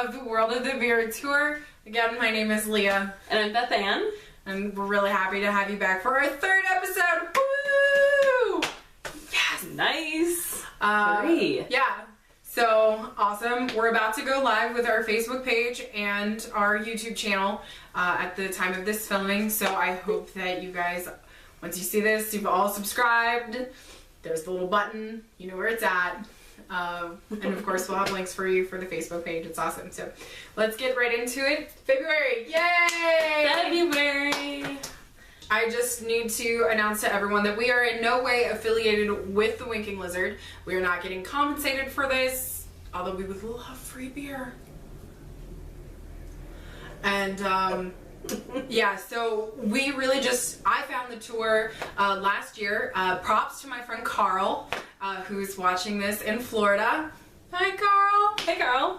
of the World of the Beer Tour. Again, my name is Lea. And I'm Beth Anne. And we're really happy to have you back for our third episode. Woo! Yes! Nice! 3. Yeah. So, awesome. We're about to go live with our Facebook page and our YouTube channel at the time of this filming. So I hope that you guys, once you see this, you've all subscribed. There's the little button. You know where it's at. And of course we'll have links for you for the Facebook page. It's awesome. So let's get right into it. February! Yay! February! I just need to announce to everyone that we are in no way affiliated with the Winking Lizard. We are not getting compensated for this, although we would love free beer. And yeah, so we really just, I found the tour last year. Props to my friend Carl, who's watching this in Florida. Hi, Carl. Hey, Carl.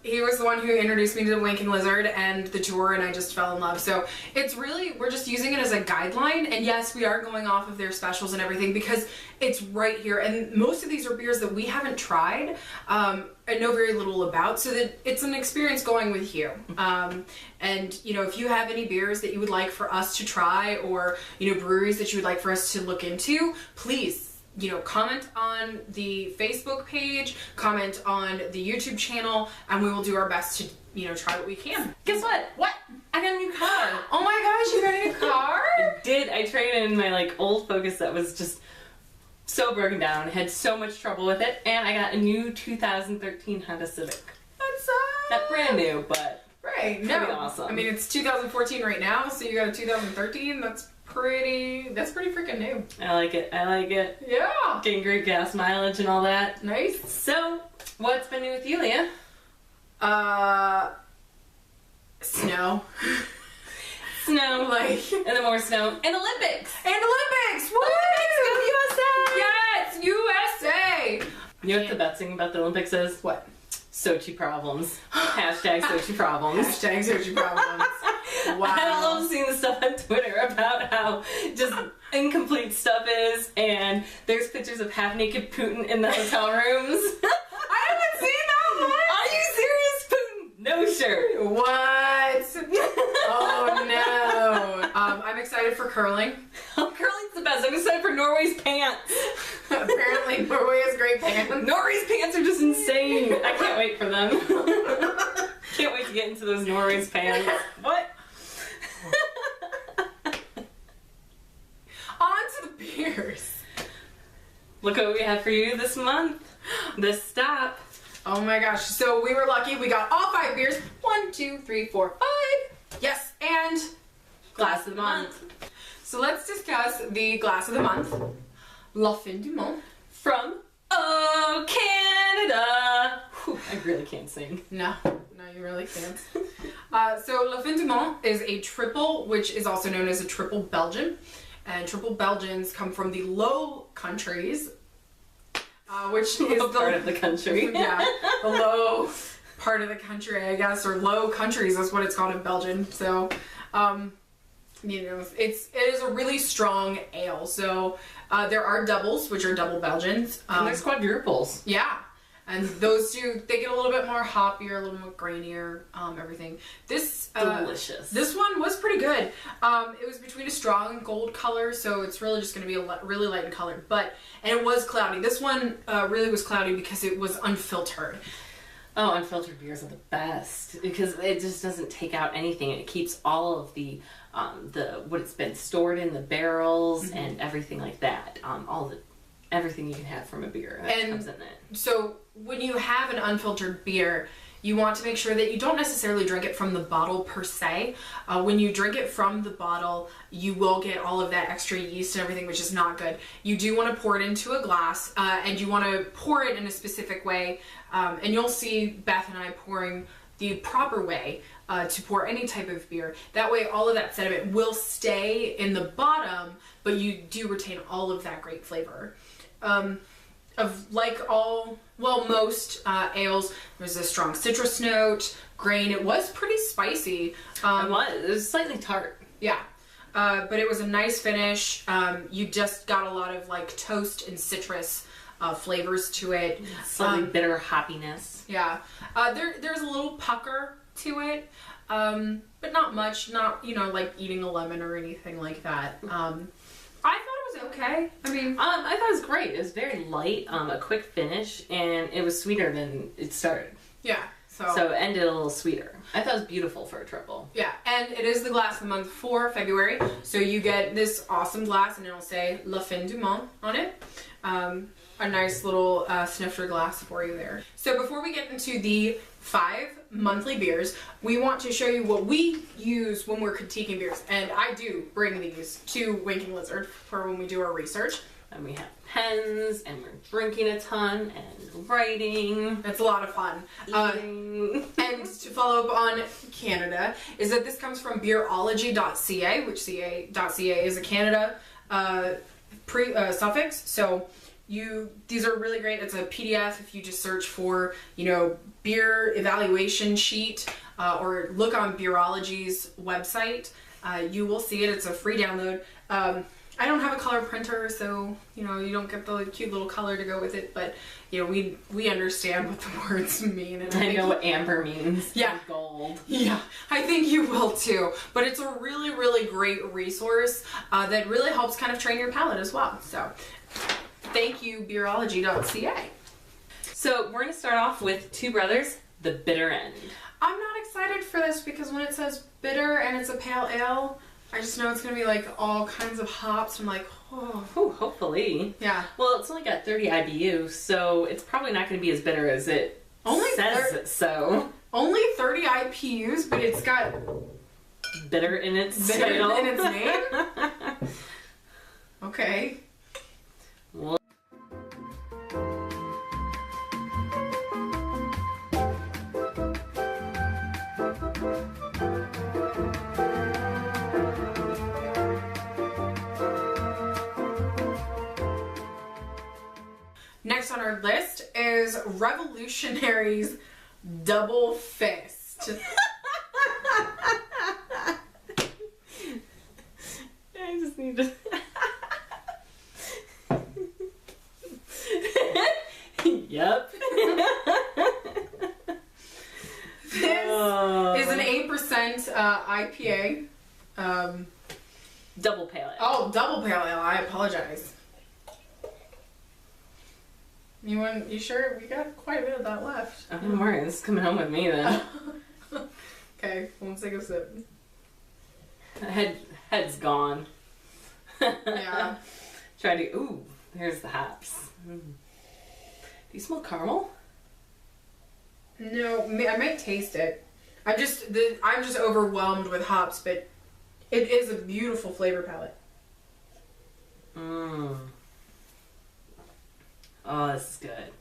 He was the one who introduced me to the Winking Lizard and the tour, and I just fell in love. So it's really, we're just using it as a guideline. And yes, we are going off of their specials and everything because it's right here. And most of these are beers that we haven't tried and know very little about, so that it's an experience going with you. And you know, if you have any beers that you would like for us to try, or you know, breweries that you would like for us to look into, please, you know, comment on the Facebook page, comment on the YouTube channel, and we will do our best to, you know, try what we can. Guess what? What? I got a new car. Oh my gosh, you got a new car? I did. I traded in my old Focus that was just so broken down. Had so much trouble with it, and I got a new 2013 Honda Civic. That's Not brand new, but right. pretty awesome. I mean, it's 2014 right now, so you got a 2013. That's pretty freaking new. I like it. I like it. Yeah. Getting great gas mileage and all that. Nice. So, what's been new with you, Lea? Snow. Snow. Like, And then more snow. And Olympics! and Olympics! Woo! Olympics, go USA! Yes, USA! You know what the best thing about the Olympics is? What? Sochi problems. Hashtag Sochi problems. Hashtag Sochi problems. Wow. I love seeing the stuff on Twitter about how just incomplete stuff is, and there's pictures of half-naked Putin in the hotel rooms. I haven't seen that one! Are you serious, Putin? No shirt. What? Oh no. I'm excited for curling. Oh, curling's the best. I'm excited for Norway's pants. Apparently Norway has great pants. Norway's pants are just insane. I can't wait for them. Can't wait to get into those Norway's pants. What? On to the beers. Look what we have for you this month. This stop. Oh my gosh. So we were lucky. We got all 5 beers. 1, 2, 3, 4, 5. Yes. And glass of the month. So let's discuss the glass of the month. La Fin du Monde. From Canada. Whew, I really can't sing. No, you really can't. So La Fin du Monde is a triple, which is also known as a triple Belgian. And triple Belgians come from the Low Countries, which is the part of the country. Yeah, the low part of the country, I guess, or Low Countries. That's what it's called in Belgium. So, you know, it is a really strong ale. So there are doubles, which are double Belgians. And there's quadruples. Yeah. And those two, they get a little bit more hoppier, a little more grainier, everything. This Delicious. This one was pretty good. It was between a strong gold color, so it's really just going to be really light in color. And it was cloudy. This one really was cloudy because it was unfiltered. Oh, unfiltered beers are the best because it just doesn't take out anything. It keeps all of the what it's been stored in, the barrels and everything like that. Everything you can have from a beer that comes in it. So when you have an unfiltered beer, you want to make sure that you don't necessarily drink it from the bottle per se. When you drink it from the bottle, you will get all of that extra yeast and everything, which is not good. You do want to pour it into a glass, and you want to pour it in a specific way. And you'll see Beth and I pouring the proper way to pour any type of beer. That way all of that sediment will stay in the bottom, but you do retain all of that great flavor. Of like most ales, there's a strong citrus note, grain. It was pretty spicy. It was slightly tart. Yeah. But it was a nice finish. You just got a lot of like toast and citrus flavors to it. Slightly bitter hoppiness. Yeah. There's a little pucker to it, but not much. Not, you know, like eating a lemon or anything like that. I thought it was okay. I mean, I thought it was great. It was very light, a quick finish, and it was sweeter than it started. Yeah. So it ended a little sweeter. I thought it was beautiful for a triple. Yeah, and it is the glass of the month for February. So you get this awesome glass, and it'll say La Fin du Monde on it. A nice little snifter glass for you there. So before we get into the 5 monthly beers, we want to show you what we use when we're critiquing beers. And I do bring these to Winking Lizard for when we do our research. And we have pens, and we're drinking a ton, and writing. It's a lot of fun. Eating. And to follow up on Canada, is that this comes from beerology.ca, which .ca is a Canada suffix. So these are really great. It's a PDF if you just search for, you know, beer evaluation sheet, or look on Beerology's website. You will see it. It's a free download. I don't have a color printer, so, you know, you don't get the cute little color to go with it, but, you know, we understand what the words mean. And I know what amber means. Yeah. Gold. Yeah, I think you will too. But it's a really, really great resource that really helps kind of train your palate as well. So, thank you, beerology.ca. So, we're going to start off with Two Brothers, The Bitter End. I'm not excited for this because when it says bitter and it's a pale ale, I just know it's going to be like all kinds of hops. I'm like, oh. Ooh, hopefully. Yeah. Well, it's only got 30 IBU, so it's probably not going to be as bitter as it says so. Only 30 IPUs, but it's got bitter in its title. in its name? Okay. Well, next on our list is Revolutionary's Doublefaced. I just need to... Yep. This is an 8% IPA. Double pale ale. Oh, double pale ale. I apologize. You sure? We got quite a bit of that left. Don't worry, this is coming home with me then. Okay, let's take a sip. Head's gone. Yeah. Try to... Ooh, there's the hops. Do you smell caramel? No, I might taste it. I'm just overwhelmed with hops, but it is a beautiful flavor palette. Mmm. Oh, this is good.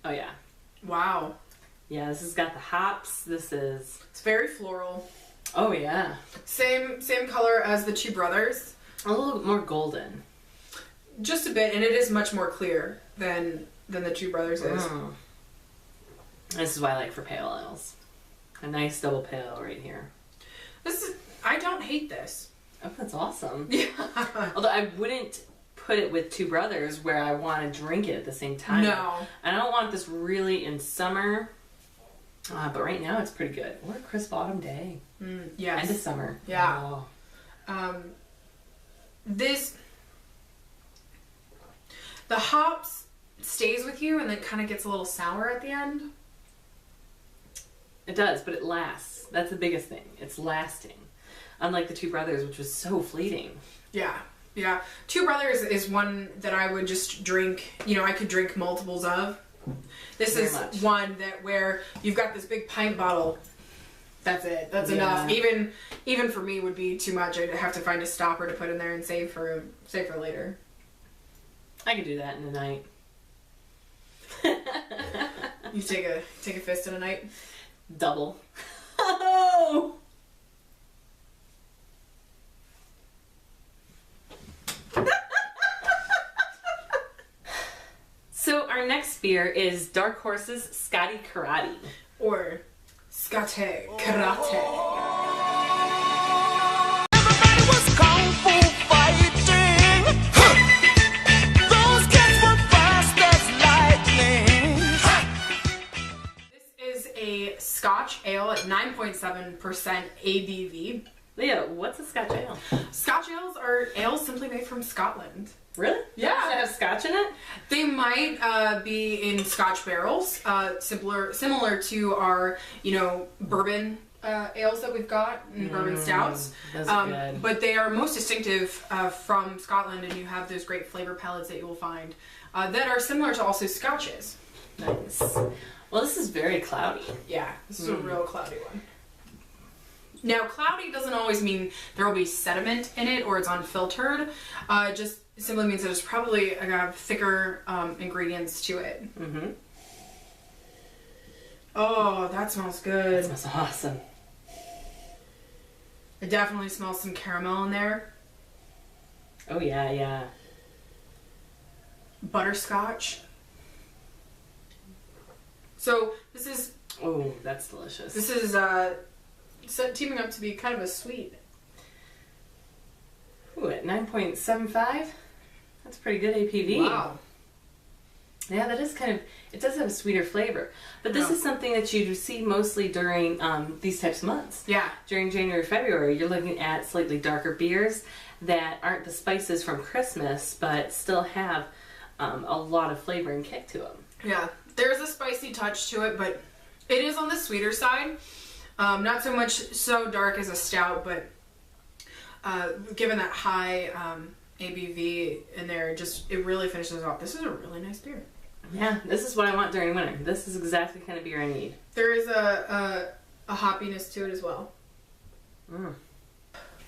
Oh, yeah. Wow. Yeah, this has got the hops. It's very floral. Oh, yeah. Same color as the Two Brothers. A little bit more golden. Just a bit, and it is much more clear than the Two Brothers is. This is what I like for pale ales. A nice double pale ale right here. I don't hate this. Oh, that's awesome. Yeah. Although I wouldn't put it with Two Brothers where I want to drink it at the same time. No. And I don't want this really in summer. But right now it's pretty good. What a crisp autumn day. Yes. End of summer. Yeah. Oh. The hops stays with you and then kind of gets a little sour at the end. It does, but it lasts. That's the biggest thing. It's lasting. Unlike the Two Brothers, which was so fleeting. Yeah. Yeah. Two Brothers is one that I would just drink, I could drink multiples of. This Very is much. one where you've got this big pint bottle. That's it. That's enough. Even for me would be too much. I'd have to find a stopper to put in there and save for later. I could do that in a night. You take a fist in a night. Double. Oh! So our next beer is Dark Horse's Scotty Karate. Or Scotty Karate. Everybody was kung fu fighting. Scotch ale at 9.7% ABV. Lea, what's a Scotch ale? Scotch ales are ales simply made from Scotland. Really? Yeah. Does it have Scotch in it? They might be in Scotch barrels, similar to our, bourbon ales that we've got and bourbon stouts. Those are good. But they are most distinctive from Scotland, and you have those great flavor palettes that you will find that are similar to also Scotches. Nice. Well, this is very cloudy. Yeah, this is a real cloudy one. Now, cloudy doesn't always mean there will be sediment in it or it's unfiltered. It just simply means that there's probably thicker ingredients to it. Mm-hmm. Oh, that smells good. That smells awesome. It definitely smells some caramel in there. Oh, yeah, yeah. Butterscotch. So this is... Oh, that's delicious. This is teaming up to be kind of a sweet. Ooh, at 9.75? That's pretty good APV. Wow. Yeah, that is kind of, it does have a sweeter flavor. But this is something that you see mostly during these types of months. Yeah. During January, February, you're looking at slightly darker beers that aren't the spices from Christmas, but still have a lot of flavor and kick to them. Yeah, there's a spicy touch to it, but it is on the sweeter side. Not so much so dark as a stout, but given that high ABV in there, it really finishes off. This is a really nice beer. Yeah, this is what I want during winter. This is exactly the kind of beer I need. There is a hoppiness to it as well.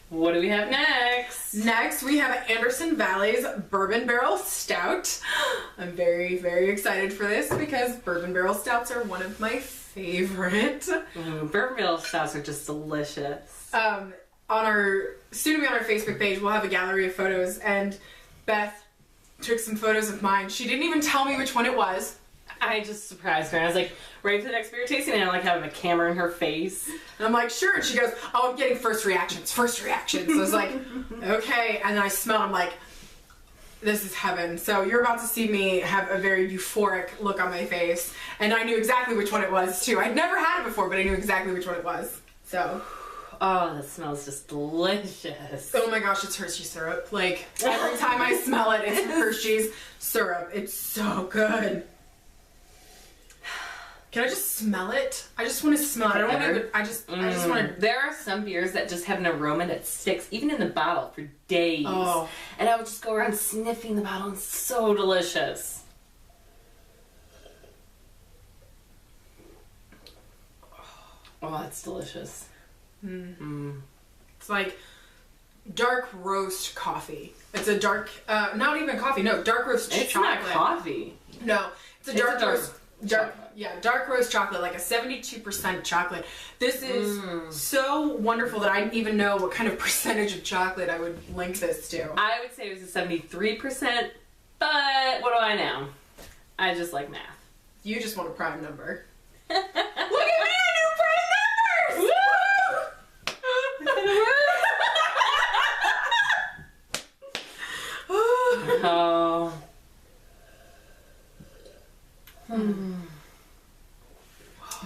What do we have next? Next, we have Anderson Valley's Bourbon Barrel Stout. I'm very, very excited for this because Bourbon Barrel Stouts are one of my favorite. Bourbon Barrel Stouts are just delicious. Soon to be on our Facebook page, we'll have a gallery of photos, and Beth took some photos of mine. She didn't even tell me which one it was. I just surprised her. I was like, ready for the next beer tasting? And I like having a camera in her face. And I'm like, sure. And she goes, oh, I'm getting first reactions. So I was like, okay. And then I smelled, I'm like, this is heaven. So you're about to see me have a very euphoric look on my face. And I knew exactly which one it was, too. I'd never had it before, but I knew exactly which one it was. So... Oh, that smells just delicious. Oh my gosh, it's Hershey syrup. Like, every time I smell it, it's Hershey's syrup. It's so good. Can I just smell it? I just want to smell it. I don't want to, I just want to. There are some beers that just have an aroma that sticks, even in the bottle, for days. Oh. And I would just go around sniffing the bottle, and it's so delicious. Oh, it's delicious. It's like dark roast coffee. It's a dark, not even coffee. No, dark roast chocolate. It's not coffee. No, it's a dark roast. Chocolate. Dark roast chocolate, like a 72% chocolate. This is so wonderful that I didn't even know what kind of percentage of chocolate I would link this to. I would say it was a 73%, but what do I know? I just like math. You just want a prime number. Look at me, I knew prime numbers! Oh.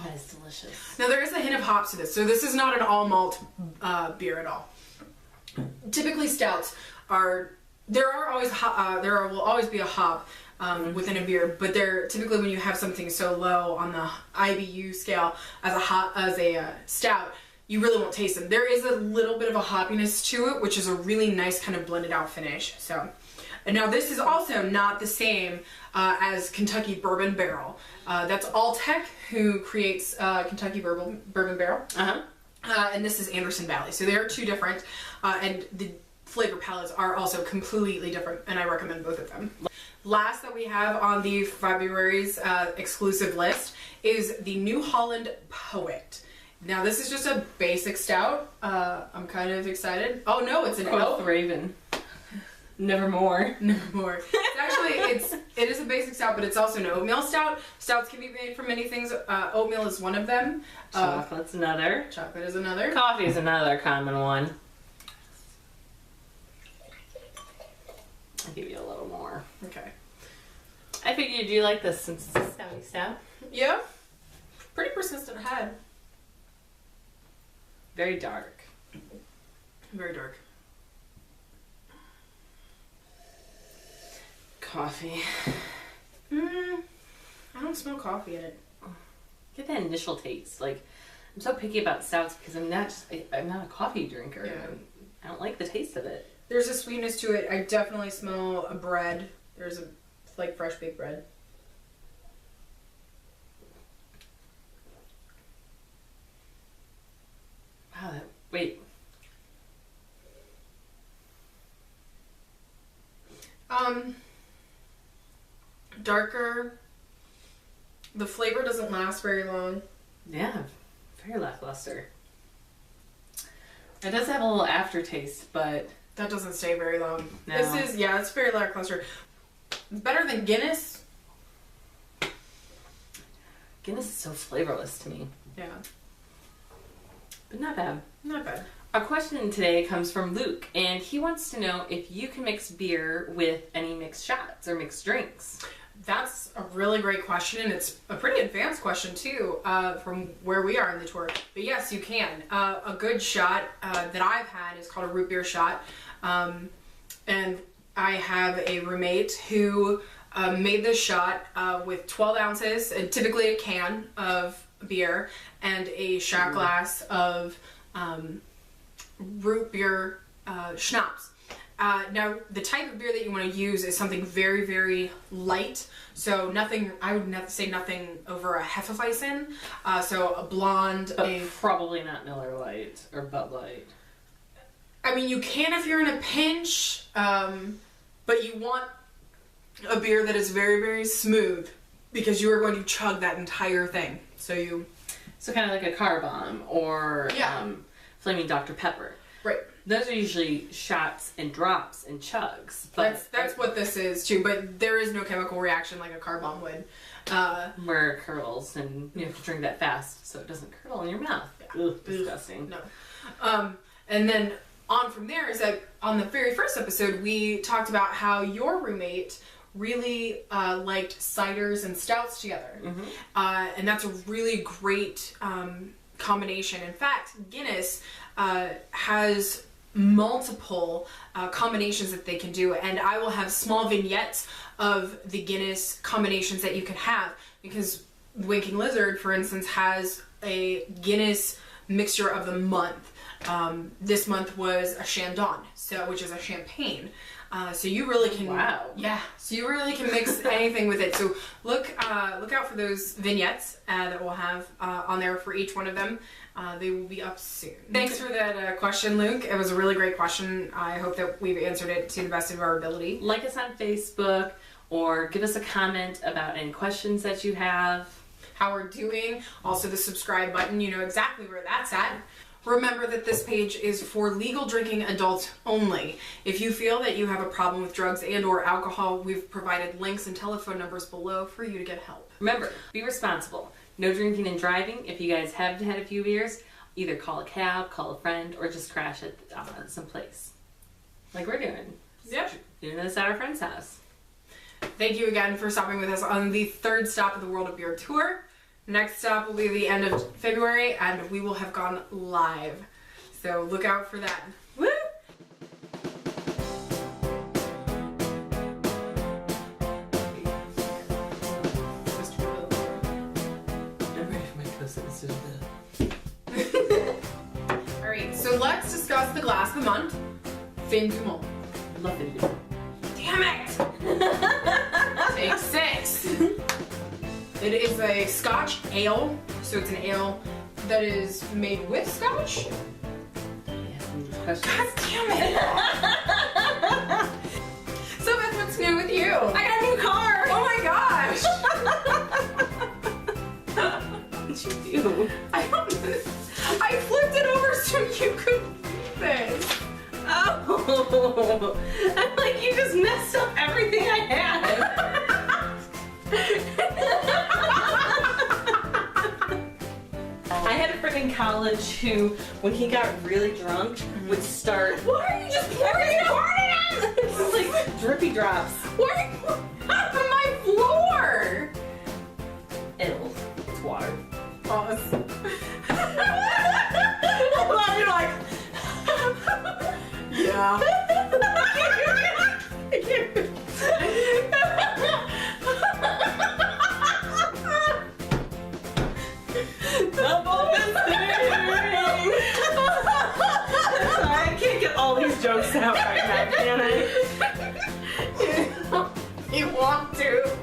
That is delicious. Now there is a hint of hops to this, so this is not an all malt beer at all. Typically, stouts are there will always be a hop within a beer, but they're typically when you have something so low on the IBU scale as a stout, you really won't taste them. There is a little bit of a hoppiness to it, which is a really nice kind of blended out finish. So, and now this is also not the same as Kentucky Bourbon Barrel. That's Alltech who creates Kentucky Bourbon Barrel. And this is Anderson Valley. So they are two different, and the flavor palettes are also completely different, and I recommend both of them. Last that we have on the February's exclusive list is the New Holland Poet. Now this is just a basic stout. I'm kind of excited. Oh no, it's an oat. Raven. Nevermore. Nevermore. It is a basic stout, but it's also an oatmeal stout. Stouts can be made from many things. Oatmeal is one of them. Chocolate's another. Chocolate is another. Coffee is another common one. I'll give you a little more. Okay. I figured you'd like this since it's a stouty stout. Yeah. Pretty persistent head. Very dark. Very dark. Coffee. I don't smell coffee in it. Get that initial taste. Like, I'm so picky about stouts because I'm not a coffee drinker. Yeah. I don't like the taste of it. There's a sweetness to it. I definitely smell a bread. There's a like fresh baked bread. Wow. Wait. Darker. The flavor doesn't last very long. Yeah. Very lackluster. It does have a little aftertaste, but That doesn't stay very long. No. It's very lackluster. It's better than Guinness. Guinness is so flavorless to me. Yeah. But not bad. Not bad. Our question today comes from Luke, and he wants to know if you can mix beer with any mixed shots or mixed drinks. That's a really great question, and it's a pretty advanced question too, from where we are in the tour. But yes, you can. A good shot that I've had is called a root beer shot, and I have a roommate who made this shot with 12 ounces, and typically a can of beer, and a shot glass of root beer schnapps. Now, the type of beer that you want to use is something very, very light. So nothing, I would say nothing over a Hefeweizen. So a blonde. But probably not Miller Lite or Bud Light. I mean, you can if you're in a pinch, but you want a beer that is very, very smooth because you are going to chug that entire thing. So kind of like a car bomb or Flaming Dr. Pepper. Right. Those are usually shots and drops and chugs. But that's what this is too, but there is no chemical reaction like a car bomb would. Where it curdles, and you have to drink that fast so it doesn't curdle in your mouth. Yeah. Ugh, disgusting. No. And then on from there is that on the very first episode we talked about how your roommate really liked ciders and stouts together. Mm-hmm. And that's a really great combination. In fact, Guinness has multiple combinations that they can do, and I will have small vignettes of the Guinness combinations that you can have, because Winking Lizard, for instance, has a Guinness mixture of the month. This month was a Chandon, which is a champagne. So you really can. Wow. Yeah. So you really can mix anything with it. So look out for those vignettes that we'll have on there for each one of them. They will be up soon. Thanks for that question, Luke. It was a really great question. I hope that we've answered it to the best of our ability. Like us on Facebook, or give us a comment about any questions that you have. How we're doing. Also the subscribe button. You know exactly where that's at. Remember that this page is for legal drinking adults only. If you feel that you have a problem with drugs and or alcohol, we've provided links and telephone numbers below for you to get help. Remember, be responsible. No drinking and driving. If you guys have had a few beers, either call a cab, call a friend, or just crash at some place. Like we're doing. Yep. Doing this at our friend's house. Thank you again for stopping with us on the third stop of the World of Beer tour. Next stop will be the end of February, and we will have gone live. So look out for that. Woo! Alright, so let's discuss the glass of the month. Fin du monde. Love it. Damn it! Take 6. It is a Scotch ale, so it's an ale that is made with Scotch. God damn it! So Beth, what's new with you? I got a new car! Oh my gosh! What did you do? I flipped it over so you could read this. Oh! I'm like, you just messed up everything I had. I had a friend in college who, when he got really drunk, would start. Why are you just pouring it on? It's like drippy drops. Why are you pouring it on my floor? It's water. Pause. Hold on. Holland Stout right now, can I? You want to?